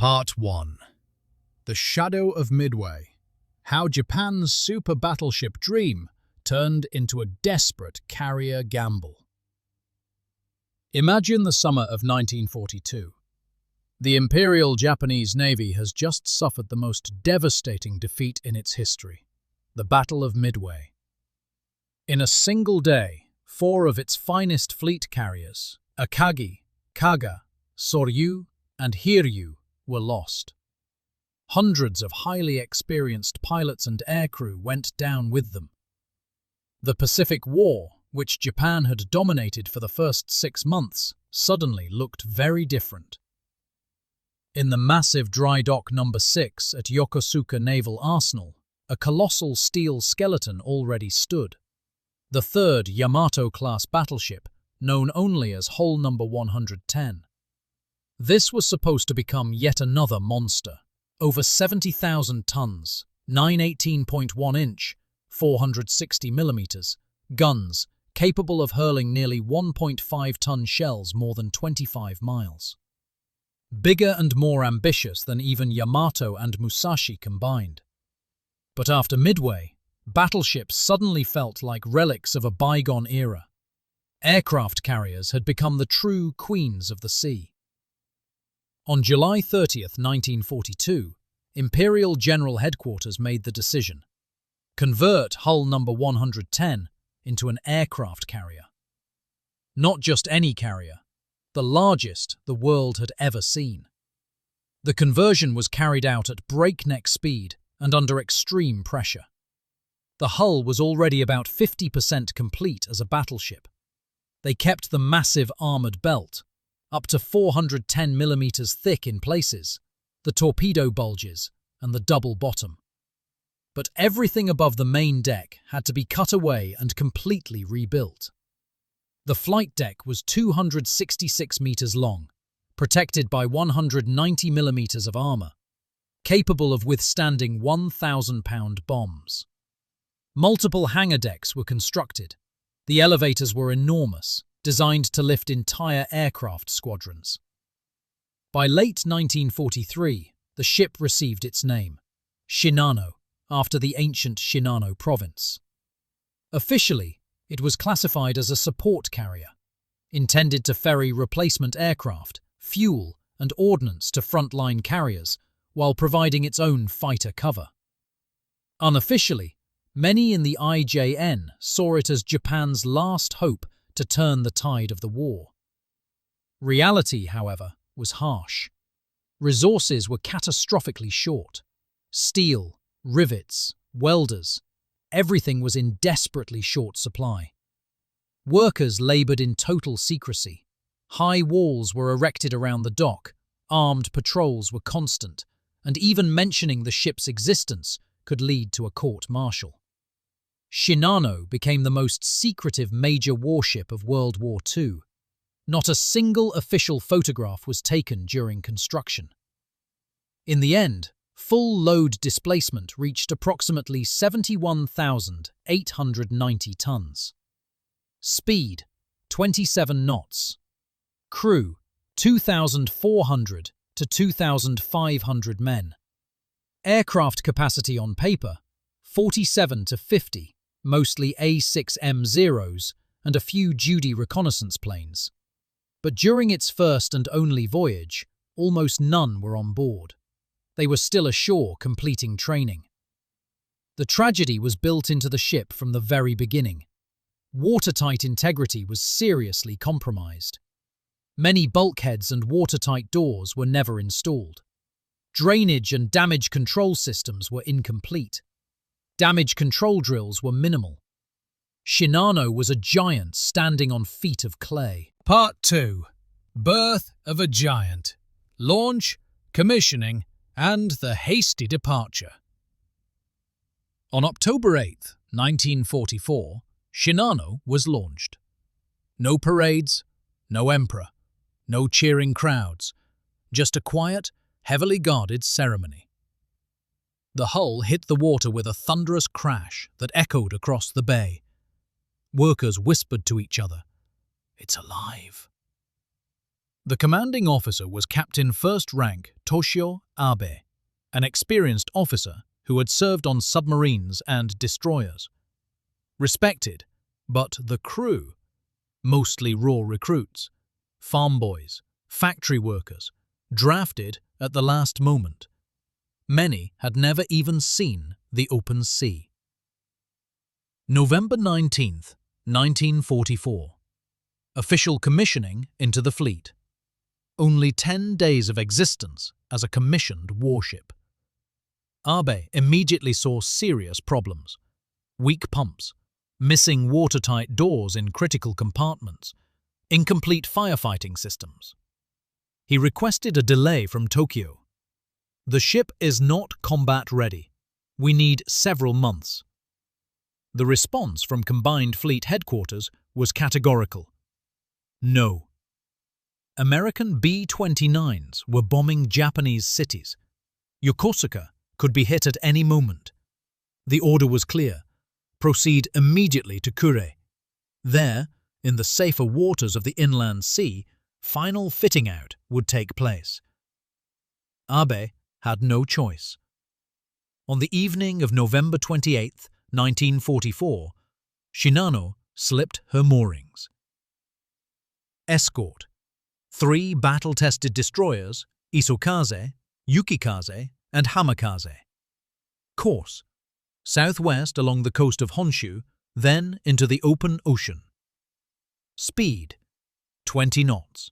Part 1. The Shadow of Midway. How Japan's super battleship dream turned into a desperate carrier gamble. Imagine the summer of 1942. The Imperial Japanese Navy has just suffered the most devastating defeat in its history, the Battle of Midway. In a single day, 4 of its finest fleet carriers, Akagi, Kaga, Soryu, and Hiryu, were lost. Hundreds of highly experienced pilots and aircrew went down with them. The Pacific War, which Japan had dominated for the first 6 months, suddenly looked very different. In the massive dry dock number 6 at Yokosuka Naval Arsenal, a colossal steel skeleton already stood. The third Yamato-class battleship, known only as Hull number 110. This was supposed to become yet another monster. Over 70,000 tons, 918.1-inch, 460 millimeters, guns, capable of hurling nearly 1.5-ton shells more than 25 miles. Bigger and more ambitious than even Yamato and Musashi combined. But after Midway, battleships suddenly felt like relics of a bygone era. Aircraft carriers had become the true queens of the sea. On July 30th, 1942, Imperial General Headquarters made the decision. Convert Hull number 110 into an aircraft carrier. Not just any carrier, the largest the world had ever seen. The conversion was carried out at breakneck speed and under extreme pressure. The hull was already about 50% complete as a battleship. They kept the massive armoured belt, up to 410 millimeters thick in places, the torpedo bulges, and the double bottom. But everything above the main deck had to be cut away and completely rebuilt. The flight deck was 266 meters long, protected by 190 millimeters of armor, capable of withstanding 1,000-pound bombs. Multiple hangar decks were constructed. The elevators were enormous, designed to lift entire aircraft squadrons. By late 1943, the ship received its name, Shinano, after the ancient Shinano province. Officially, it was classified as a support carrier, intended to ferry replacement aircraft, fuel, and ordnance to frontline carriers while providing its own fighter cover. Unofficially, many in the IJN saw it as Japan's last hope to turn the tide of the war. Reality, however, was harsh. Resources were catastrophically short. Steel, rivets, welders, everything was in desperately short supply. Workers laboured in total secrecy. High walls were erected around the dock, armed patrols were constant, and even mentioning the ship's existence could lead to a court-martial. Shinano became the most secretive major warship of World War II. Not a single official photograph was taken during construction. In the end, full load displacement reached approximately 71,890 tons. Speed, 27 knots. Crew, 2,400 to 2,500 men. Aircraft capacity on paper, 47 to 50. Mostly A6M0s and a few Judy reconnaissance planes. But during its first and only voyage, almost none were on board. They were still ashore completing training. The tragedy was built into the ship from the very beginning. Watertight integrity was seriously compromised. Many bulkheads and watertight doors were never installed. Drainage and damage control systems were incomplete. Damage control drills were minimal. Shinano was a giant standing on feet of clay. Part 2. Birth of a Giant. Launch, commissioning, and the hasty departure. On October 8, 1944, Shinano was launched. No parades, no emperor, no cheering crowds, just a quiet, heavily guarded ceremony. The hull hit the water with a thunderous crash that echoed across the bay. Workers whispered to each other, "It's alive." The commanding officer was Captain First Rank Toshio Abe, an experienced officer who had served on submarines and destroyers. Respected, but the crew, mostly raw recruits, farm boys, factory workers, drafted at the last moment. Many had never even seen the open sea. November 19th, 1944. Official commissioning into the fleet. Only 10 days of existence as a commissioned warship. Abe immediately saw serious problems. Weak pumps, missing watertight doors in critical compartments, incomplete firefighting systems. He requested a delay from Tokyo. "The ship is not combat ready. We need several months." The response from Combined Fleet Headquarters was categorical. No. American B-29s were bombing Japanese cities. Yokosuka could be hit at any moment. The order was clear. Proceed immediately to Kure. There, in the safer waters of the inland sea, final fitting out would take place. Abe had no choice. On the evening of November 28, 1944, Shinano slipped her moorings. Escort: 3 battle-tested destroyers, Isokaze, Yukikaze, and Hamakaze. Course: southwest along the coast of Honshu, then into the open ocean. Speed: 20 knots.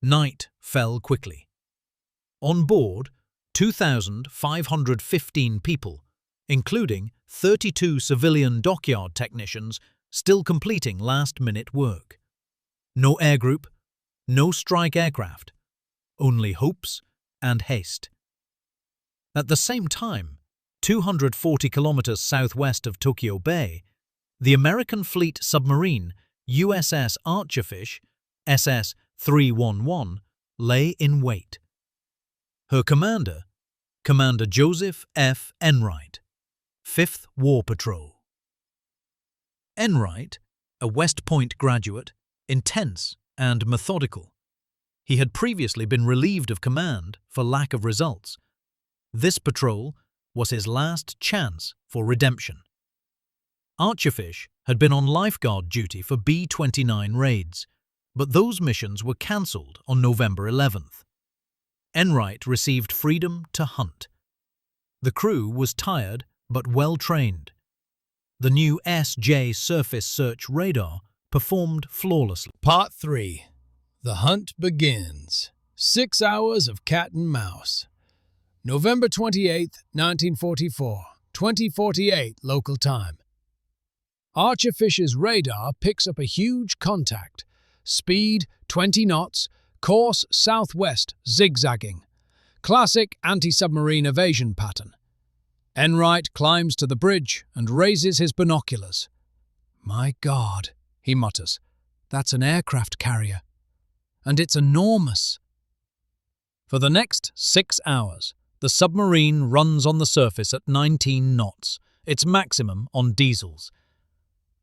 Night fell quickly. On board, 2,515 people, including 32 civilian dockyard technicians still completing last-minute work. No air group, no strike aircraft, only hopes and haste. At the same time, 240 kilometers southwest of Tokyo Bay, the American fleet submarine USS Archerfish, SS 311, lay in wait. Her commander, Commander Joseph F. Enright, 5th War Patrol. Enright, a West Point graduate, intense and methodical. He had previously been relieved of command for lack of results. This patrol was his last chance for redemption. Archerfish had been on lifeguard duty for B-29 raids, but those missions were cancelled on November 11th. Enright received freedom to hunt. The crew was tired but well-trained. The new SJ surface search radar performed flawlessly. Part 3. The hunt begins. 6 hours of cat and mouse. November 28, 1944, 2048 local time. Archerfish's radar picks up a huge contact. Speed 20 knots, course southwest, zigzagging. Classic anti-submarine evasion pattern. Enright climbs to the bridge and raises his binoculars. "My God," he mutters, "that's an aircraft carrier. And it's enormous." For the next 6 hours, the submarine runs on the surface at 19 knots, its maximum on diesels.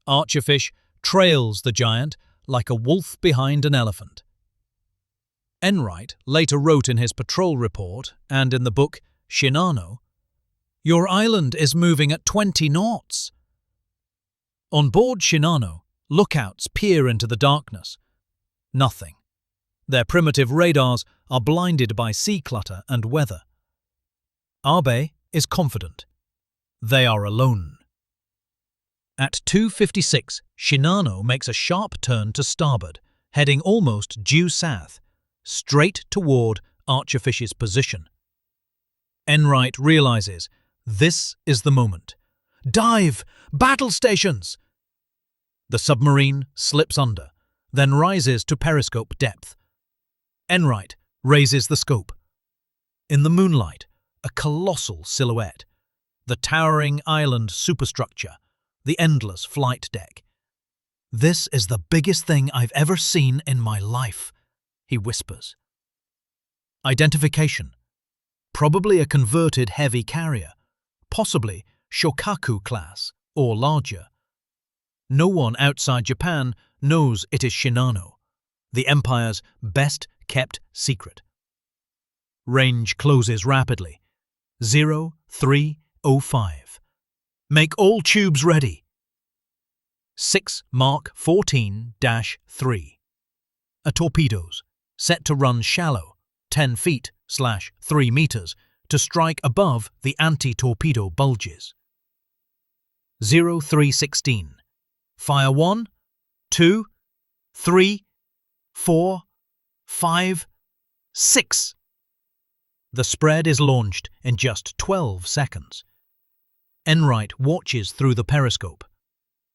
Archerfish trails the giant like a wolf behind an elephant. Enright later wrote in his patrol report and in the book Shinano, "Your island is moving at 20 knots." On board Shinano, lookouts peer into the darkness. Nothing. Their primitive radars are blinded by sea clutter and weather. Abe is confident. They are alone. At 2:56, Shinano makes a sharp turn to starboard, heading almost due south, straight toward Archerfish's position. Enright realizes this is the moment. "Dive! Battle stations!" The submarine slips under, then rises to periscope depth. Enright raises the scope. In the moonlight, a colossal silhouette. The towering island superstructure, the endless flight deck. "This is the biggest thing I've ever seen in my life," he whispers. Identification. Probably a converted heavy carrier, possibly Shokaku-class or larger. No one outside Japan knows it is Shinano. the Empire's best-kept secret. Range closes rapidly. 0305. Make all tubes ready. 6 Mark 14-3. Torpedoes, set to run shallow, 10 feet/3 meters, to strike above the anti-torpedo bulges. 0316. Fire 1, 2, 3, 4, 5, 6. The spread is launched in just 12 seconds. Enright watches through the periscope.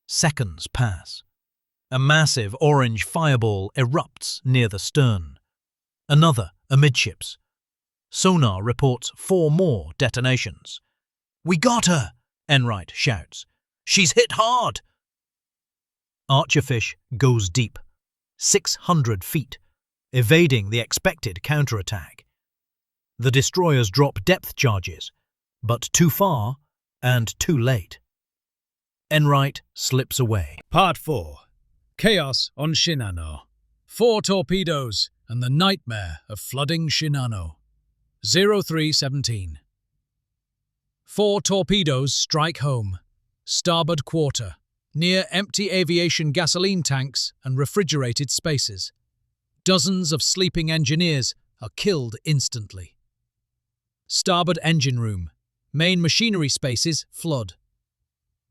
Seconds pass. A massive orange fireball erupts near the stern. Another amidships. Sonar reports 4 more detonations. "We got her!" Enright shouts. "She's hit hard!" Archerfish goes deep, 600 feet, evading the expected counterattack. The destroyers drop depth charges, but too far and too late. Enright slips away. Part 4. Chaos on Shinano. 4 torpedoes and the nightmare of flooding Shinano. 0317. 4 torpedoes strike home. Starboard quarter, near empty aviation gasoline tanks and refrigerated spaces. Dozens of sleeping engineers are killed instantly. Starboard engine room, main machinery spaces flood.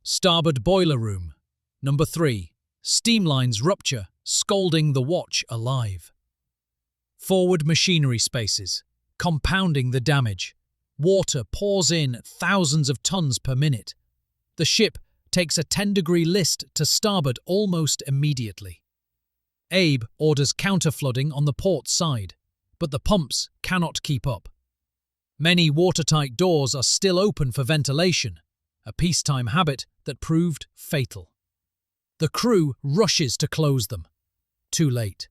Starboard boiler room, number 3, steam lines rupture, scalding the watch alive. Forward machinery spaces, compounding the damage. Water pours in thousands of tons per minute. The ship takes a 10-degree list to starboard almost immediately. Abe orders counterflooding on the port side, but the pumps cannot keep up. Many watertight doors are still open for ventilation, a peacetime habit that proved fatal. The crew rushes to close them. Too late.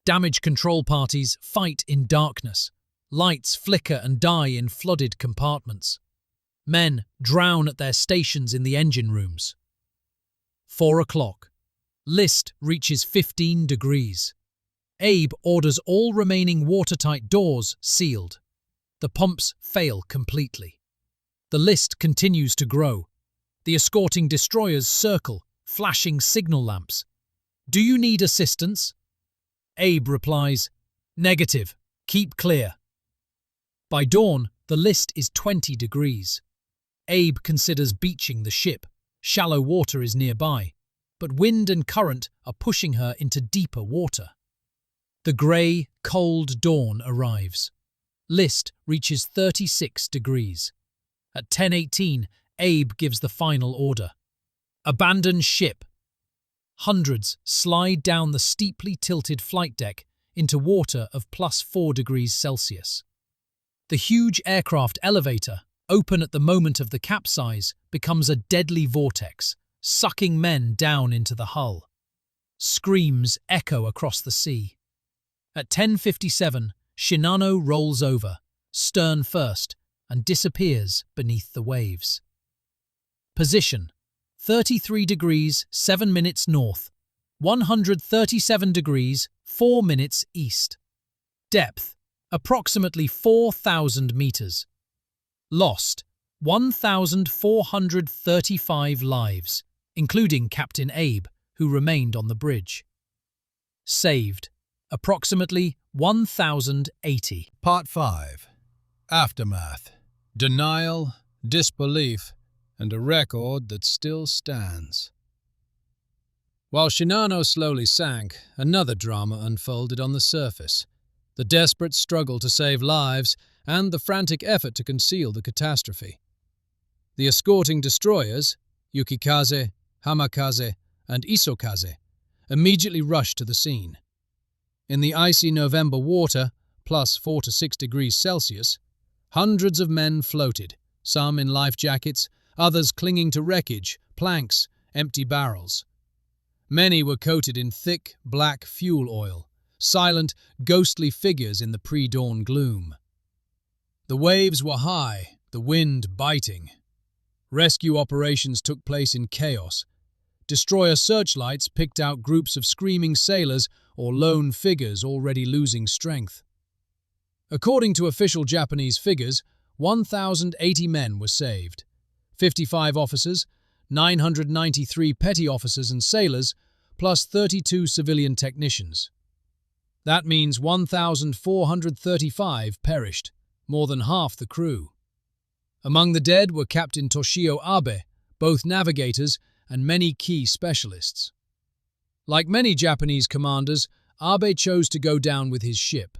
Damage control parties fight in darkness. Lights flicker and die in flooded compartments. Men drown at their stations in the engine rooms. 4 o'clock. List reaches 15 degrees. Abe orders all remaining watertight doors sealed. The pumps fail completely. The list continues to grow. The escorting destroyers circle, flashing signal lamps. "Do you need assistance?" Abe replies, "Negative. Keep clear." By dawn, the list is 20 degrees. Abe considers beaching the ship. Shallow water is nearby, but wind and current are pushing her into deeper water. The grey, cold dawn arrives. List reaches 36 degrees. At 10:18, Abe gives the final order. Abandon ship. Hundreds slide down the steeply tilted flight deck into water of +4 degrees Celsius. The huge aircraft elevator, open at the moment of the capsize, becomes a deadly vortex, sucking men down into the hull. Screams echo across the sea. At 10:57, Shinano rolls over, stern first, and disappears beneath the waves. Position: 33 degrees 7 minutes north, 137 degrees 4 minutes east. Depth: approximately 4,000 meters. Lost: 1,435 lives, including Captain Abe, who remained on the bridge. Saved: approximately 1,080. Part 5. Aftermath. Denial, disbelief, and a record that still stands. While Shinano slowly sank, another drama unfolded on the surface. The desperate struggle to save lives and the frantic effort to conceal the catastrophe. The escorting destroyers, Yukikaze, Hamakaze, and Isokaze, immediately rushed to the scene. In the icy November water, +4 to 6 degrees Celsius, hundreds of men floated, some in life jackets, others clinging to wreckage, planks, empty barrels. Many were coated in thick, black fuel oil, silent, ghostly figures in the pre-dawn gloom. The waves were high, the wind biting. Rescue operations took place in chaos. Destroyer searchlights picked out groups of screaming sailors or lone figures already losing strength. According to official Japanese figures, 1,080 men were saved. 55 officers, 993 petty officers and sailors, plus 32 civilian technicians. That means 1,435 perished, more than half the crew. Among the dead were Captain Toshio Abe, both navigators and many key specialists. Like many Japanese commanders, Abe chose to go down with his ship.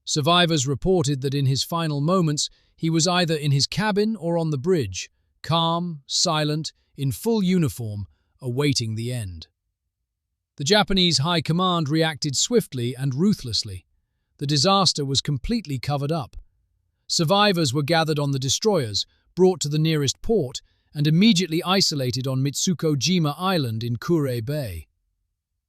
Survivors reported that in his final moments he was either in his cabin or on the bridge, calm, silent, in full uniform, awaiting the end. The Japanese High Command reacted swiftly and ruthlessly. The disaster was completely covered up. Survivors were gathered on the destroyers, brought to the nearest port, and immediately isolated on Mitsuko-jima Island in Kure Bay.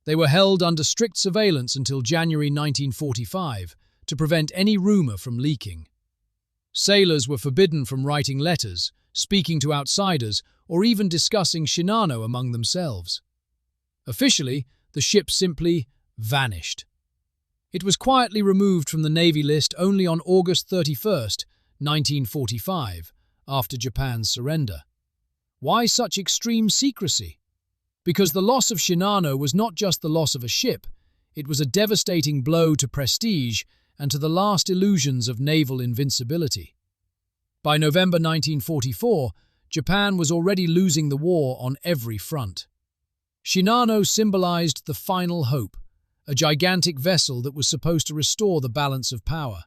They were held under strict surveillance until January 1945 to prevent any rumor from leaking. Sailors were forbidden from writing letters, speaking to outsiders, or even discussing Shinano among themselves. Officially, the ship simply vanished. It was quietly removed from the Navy list only on August 31, 1945, after Japan's surrender. Why such extreme secrecy? Because the loss of Shinano was not just the loss of a ship, it was a devastating blow to prestige and to the last illusions of naval invincibility. By November 1944, Japan was already losing the war on every front. Shinano symbolized the final hope, a gigantic vessel that was supposed to restore the balance of power.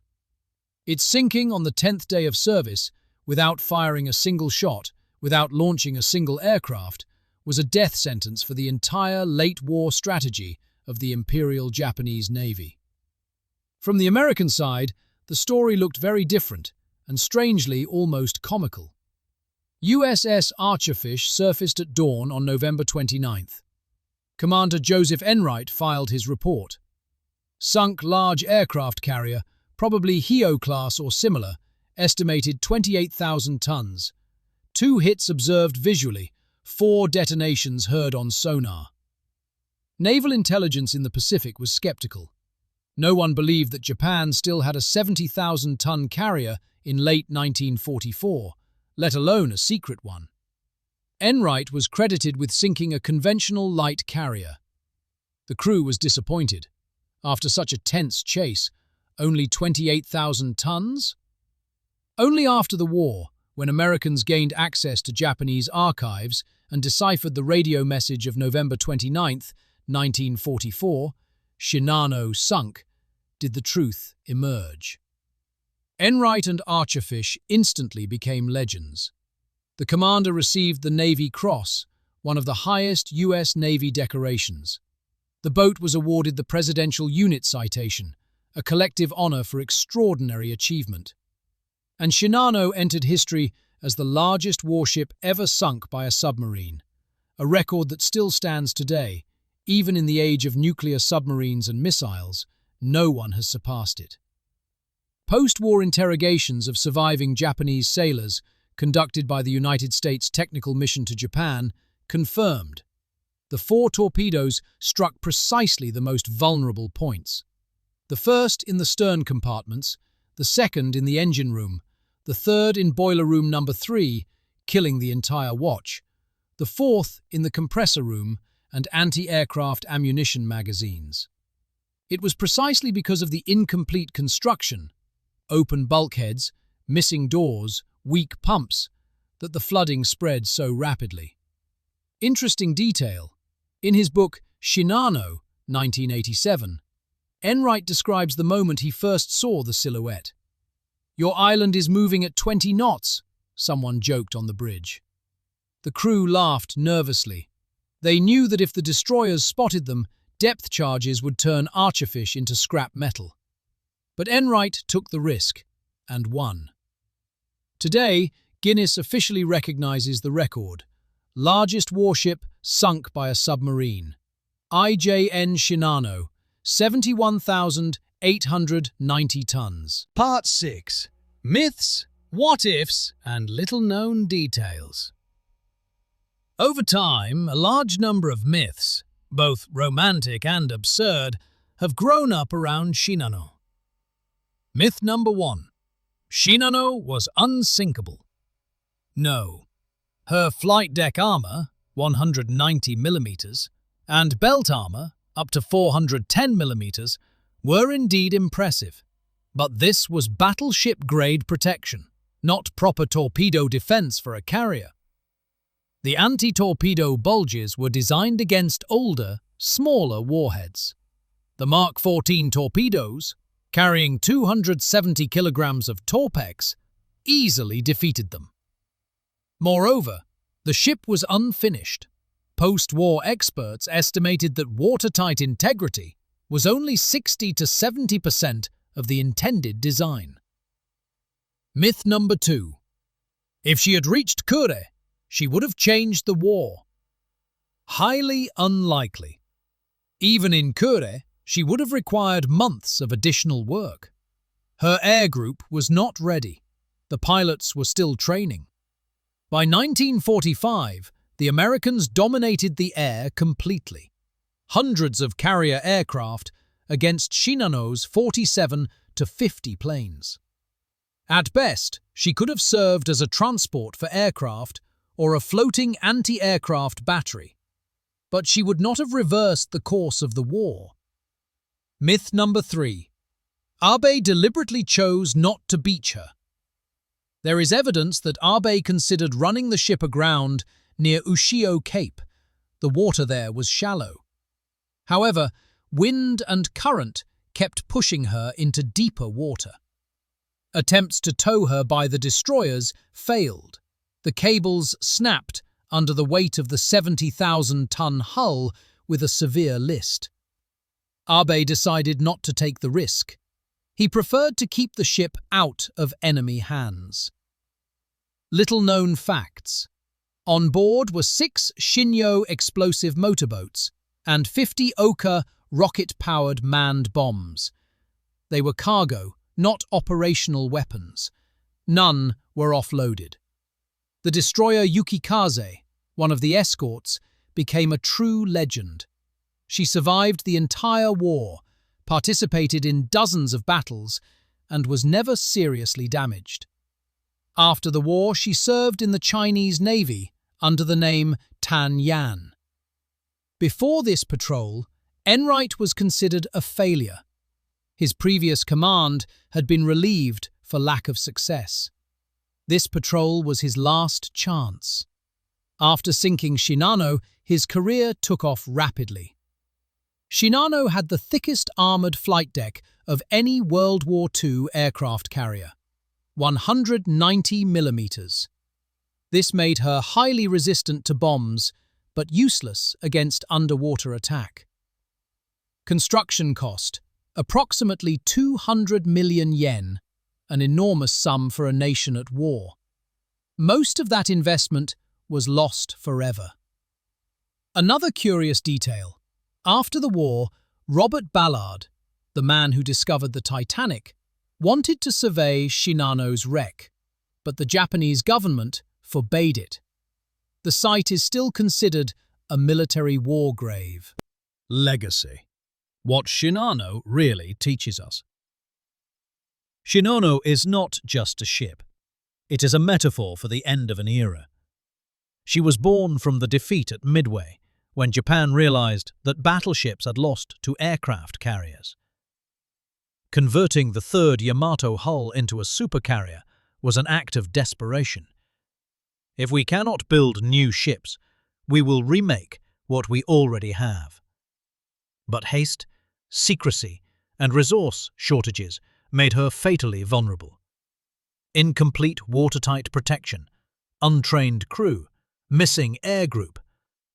Its sinking on the 10th day of service, without firing a single shot, without launching a single aircraft, was a death sentence for the entire late-war strategy of the Imperial Japanese Navy. From the American side, the story looked very different, and strangely almost comical. USS Archerfish surfaced at dawn on November 29th. Commander Joseph Enright filed his report. Sunk large aircraft carrier, probably Hio-class or similar, estimated 28,000 tons. 2 hits observed visually, 4 detonations heard on sonar. Naval intelligence in the Pacific was skeptical. No one believed that Japan still had a 70,000-ton carrier in late 1944, let alone a secret one. Enright was credited with sinking a conventional light carrier. The crew was disappointed. After such a tense chase, only 28,000 tons? Only after the war, when Americans gained access to Japanese archives and deciphered the radio message of November 29, 1944, Shinano sunk, did the truth emerge. Enright and Archerfish instantly became legends. The commander received the Navy Cross, one of the highest U.S. Navy decorations. The boat was awarded the Presidential Unit Citation, a collective honor for extraordinary achievement. And Shinano entered history as the largest warship ever sunk by a submarine, a record that still stands today. Even in the age of nuclear submarines and missiles, no one has surpassed it. Post-war interrogations of surviving Japanese sailors conducted by the United States Technical Mission to Japan confirmed the 4 torpedoes struck precisely the most vulnerable points. The first in the stern compartments, the second in the engine room, the third in boiler room number 3, killing the entire watch, the fourth in the compressor room and anti-aircraft ammunition magazines. It was precisely because of the incomplete construction, open bulkheads, missing doors, weak pumps, that the flooding spread so rapidly. Interesting detail. In his book Shinano, 1987, Enright describes the moment he first saw the silhouette. "Your island is moving at 20 knots, someone joked on the bridge. The crew laughed nervously. They knew that if the destroyers spotted them, depth charges would turn Archerfish into scrap metal. But Enright took the risk, and won. Today, Guinness officially recognizes the record. Largest warship sunk by a submarine. IJN Shinano, 71,890 tons. Part 6. Myths, what-ifs, and little-known details. Over time, a large number of myths, both romantic and absurd, have grown up around Shinano. Myth number 1. Shinano was unsinkable. No. Her flight deck armor, 190mm, and belt armor, up to 410mm, were indeed impressive. But this was battleship-grade protection, not proper torpedo defense for a carrier. The anti-torpedo bulges were designed against older, smaller warheads. The Mark 14 torpedoes, carrying 270 kilograms of torpex, easily defeated them. Moreover, the ship was unfinished. Post-war experts estimated that watertight integrity was only 60 to 70% of the intended design. Myth number 2. If she had reached Kure, she would have changed the war. Highly unlikely. Even in Kure, she would have required months of additional work. Her air group was not ready. The pilots were still training. By 1945, the Americans dominated the air completely. Hundreds of carrier aircraft against Shinano's 47 to 50 planes. At best, she could have served as a transport for aircraft or a floating anti-aircraft battery, but she would not have reversed the course of the war. Myth number 3. Abe deliberately chose not to beach her. There is evidence that Abe considered running the ship aground near Ushio Cape. The water there was shallow. However, wind and current kept pushing her into deeper water. Attempts to tow her by the destroyers failed. The cables snapped under the weight of the 70,000-ton hull with a severe list. Abe decided not to take the risk. He preferred to keep the ship out of enemy hands. Little-known facts. On board were 6 Shinyo explosive motorboats and 50 Oka rocket-powered manned bombs. They were cargo, not operational weapons. None were offloaded. The destroyer Yukikaze, one of the escorts, became a true legend. She survived the entire war, participated in dozens of battles, and was never seriously damaged. After the war, she served in the Chinese Navy under the name Tan Yan. Before this patrol, Enright was considered a failure. His previous command had been relieved for lack of success. This patrol was his last chance. After sinking Shinano, his career took off rapidly. Shinano had the thickest armoured flight deck of any World War II aircraft carrier, 190mm. This made her highly resistant to bombs, but useless against underwater attack. Construction cost, approximately 200 million yen, an enormous sum for a nation at war. Most of that investment was lost forever. Another curious detail. After the war, Robert Ballard, the man who discovered the Titanic, wanted to survey Shinano's wreck, but the Japanese government forbade it. The site is still considered a military war grave. Legacy. What Shinano really teaches us. Shinano is not just a ship. It is a metaphor for the end of an era. She was born from the defeat at Midway, when Japan realized that battleships had lost to aircraft carriers. Converting the third Yamato hull into a supercarrier was an act of desperation. If we cannot build new ships, we will remake what we already have. But haste, secrecy, and resource shortages made her fatally vulnerable. Incomplete watertight protection, untrained crew, missing air group,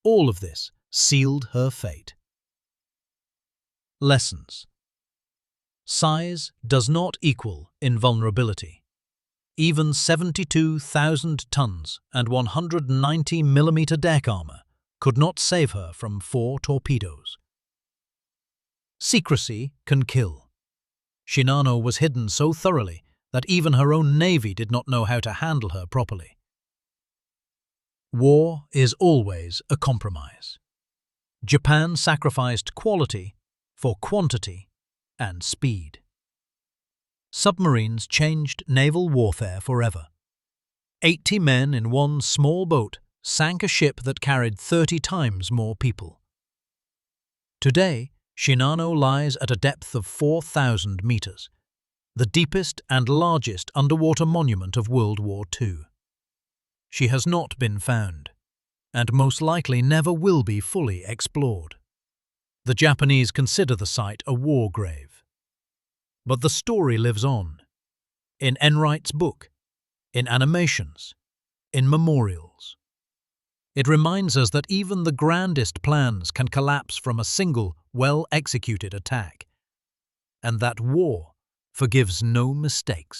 all of this sealed her fate. Lessons. Size does not equal invulnerability. Even 72,000 tons and 190mm deck armor could not save her from 4 torpedoes. Secrecy can kill. Shinano was hidden so thoroughly that even her own navy did not know how to handle her properly. War is always a compromise. Japan sacrificed quality for quantity and speed. Submarines changed naval warfare forever. 80 men in one small boat sank a ship that carried 30 times more people. Today, Shinano lies at a depth of 4,000 meters, the deepest and largest underwater monument of World War II. She has not been found, and most likely never will be fully explored. The Japanese consider the site a war grave. But the story lives on, in Enright's book, in animations, in memorials. It reminds us that even the grandest plans can collapse from a single, well-executed attack, and that war forgives no mistakes.